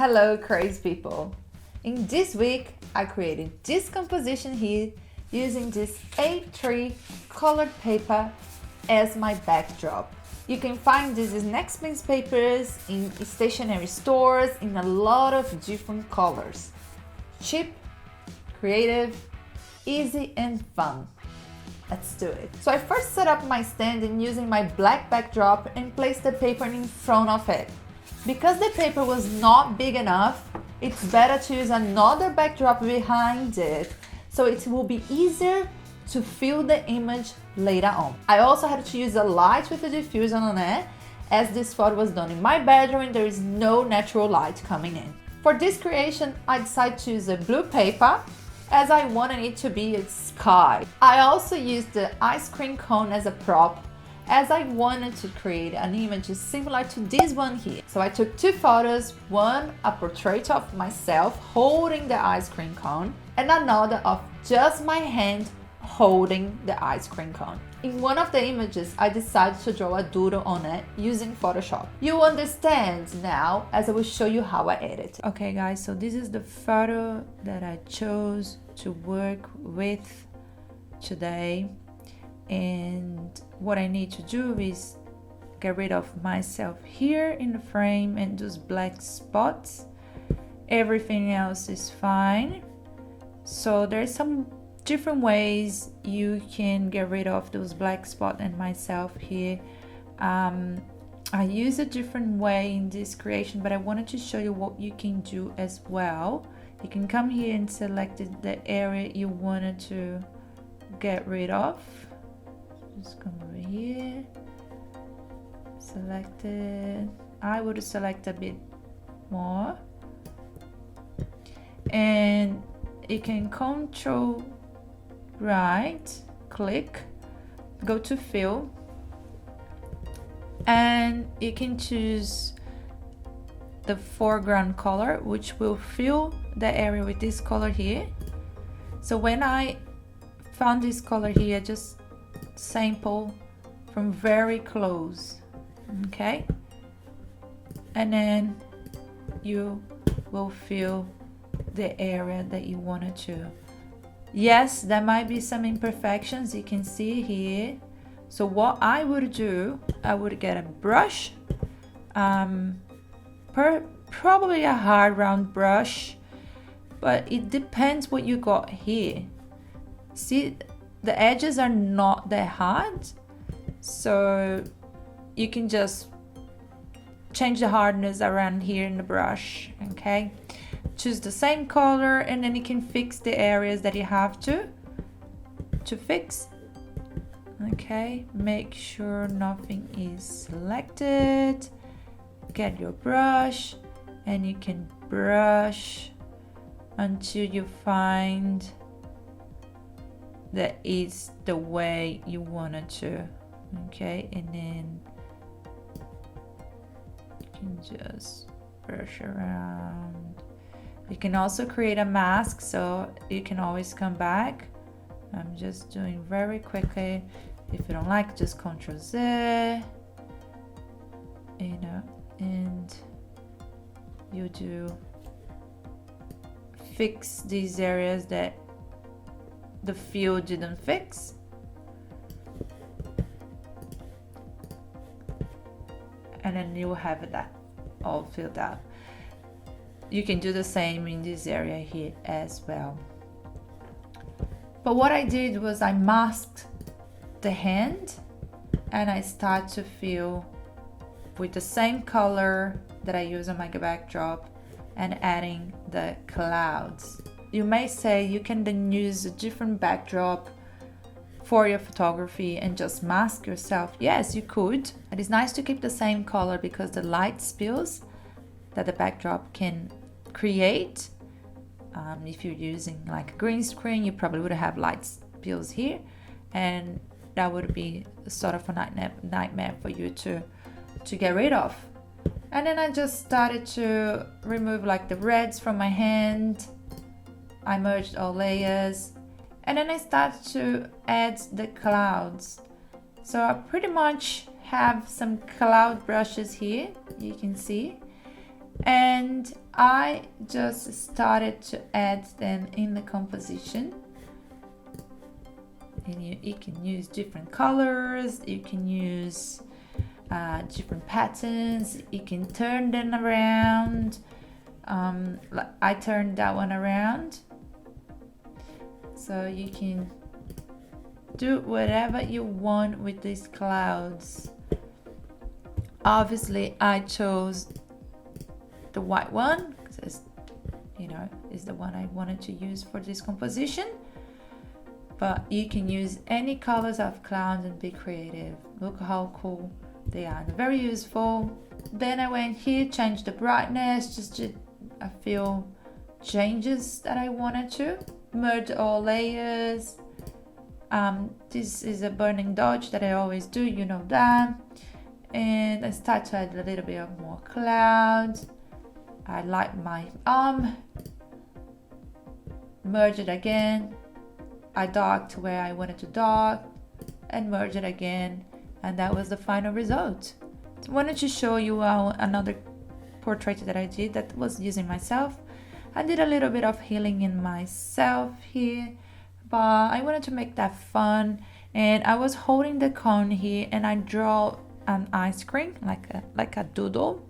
Hello crazy people! In this week I created this composition here using this A3 colored paper as my backdrop. You can find this in Expense papers, in stationery stores, in a lot of different colors. Cheap, creative, easy and fun. Let's do it. So I first set up my stand and using my black backdrop and placed the paper in front of it. Because the paper was not big enough, it's better to use another backdrop behind it, so it will be easier to fill the image later on. I also had to use a light with a diffuser on it, as this photo was done in my bedroom and there is no natural light coming in. For this creation, I decided to use a blue paper, as I wanted it to be a sky. I also used the ice cream cone as a prop, as I wanted to create an image similar to this one here. So I took two photos, one a portrait of myself holding the ice cream cone and another of just my hand holding the ice cream cone. In one of the images, I decided to draw a doodle on it using Photoshop. You understand now as I will show you how I edit. Okay guys, so this is the photo that I chose to work with today. And what I need to do is get rid of myself here in the frame and those black spots. Everything else is fine. So there's some different ways you can get rid of those black spots and myself here. I use a different way in this creation, but I wanted to show you what you can do as well. You can come here and select the area you wanted to get rid of. Just come over here, select it. I would select a bit more, and you can control right click, go to fill, and you can choose the foreground color, which will fill the area with this color here. So when I found this color here, just sample from very close, okay, and then you will fill the area that you wanted to. Yes, there might be some imperfections, you can see here. So what I would do, I would get a brush, probably a hard round brush, but it depends what you got here. See, the edges are not that hard, so you can just change the hardness around here in the brush, okay? Choose the same color and then you can fix the areas that you have to fix, okay? Make sure nothing is selected. Get your brush and you can brush until you find that is the way you wanted to, okay? And then you can just brush around. You can also create a mask, so you can always come back. I'm just doing very quickly. If you don't like, just Ctrl Z, you know, and you do fix these areas that the fill didn't fix. And then you have that all filled out. You can do the same in this area here as well. But what I did was I masked the hand and I start to fill with the same color that I use on my backdrop and adding the clouds. You may say you can then use a different backdrop for your photography and just mask yourself. Yes, you could. It is nice to keep the same color because the light spills that the backdrop can create. If you're using like a green screen, you probably would have light spills here, and that would be sort of a nightmare for you to get rid of. And then I just started to remove like the reds from my hand. I merged all layers and then I started to add the clouds. So I pretty much have some cloud brushes here, you can see, and I just started to add them in the composition. And you can use different colors, you can use different patterns, you can turn them around. I turned that one around, so you can do whatever you want with these clouds. Obviously I chose the white one because is the one I wanted to use for this composition, but you can use any colors of clouds and be creative. Look how cool they are, they're very useful. Then I went here, changed the brightness, just did a few changes that I wanted to merge all layers. This is a burning dodge that I always do, you know that. And I start to add a little bit of more clouds. I like my arm, merge it again. I darked where I wanted to dark and merge it again, and that was the final result. So I wanted to show you another portrait that I did that was using myself. I did a little bit of healing in myself here, but I wanted to make that fun, and I was holding the cone here and I draw an ice cream like a doodle.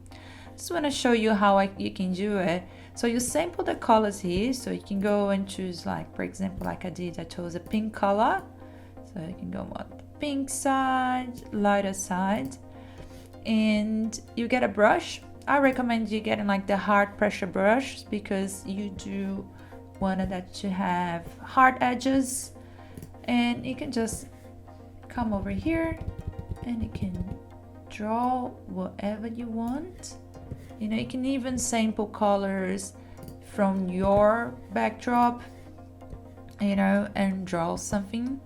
Just want to show you how you can do it. So you sample the colors here, so you can go and choose, like, for example, like I did, I chose a pink color, so you can go on the pink side, lighter side, and you get a brush. I recommend you getting like the hard pressure brush because you do want that to have hard edges, and you can just come over here and you can draw whatever you want. You can even sample colors from your backdrop, and draw something.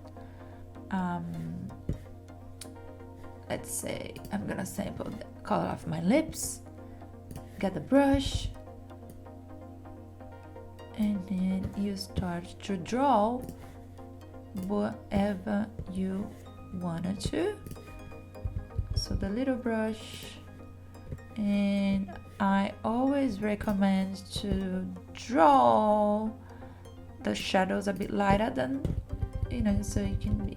Let's say I'm gonna sample the color of my lips. Get the brush, and then you start to draw whatever you wanted to. So the little brush, and I always recommend to draw the shadows a bit lighter than, so you can be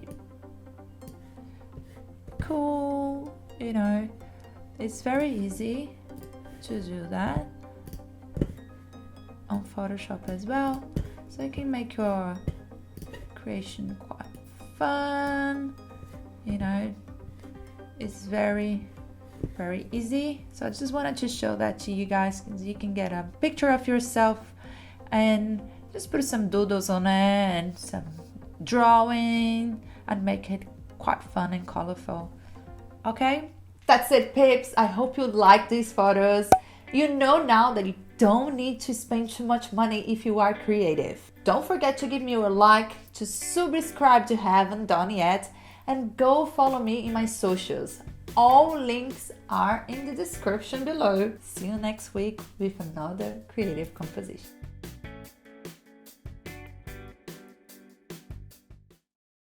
cool. It's very easy to do that on Photoshop as well, so you can make your creation quite fun. It's very easy. So I just wanted to show that to you guys. You can get a picture of yourself and just put some doodles on it and some drawing and make it quite fun and colorful. Okay, that's it, peeps. I hope you like these photos. You know now that you don't need to spend too much money if you are creative. Don't forget to give me a like, to subscribe to haven't done yet, and go follow me in my socials. All links are in the description below. See you next week with another creative composition.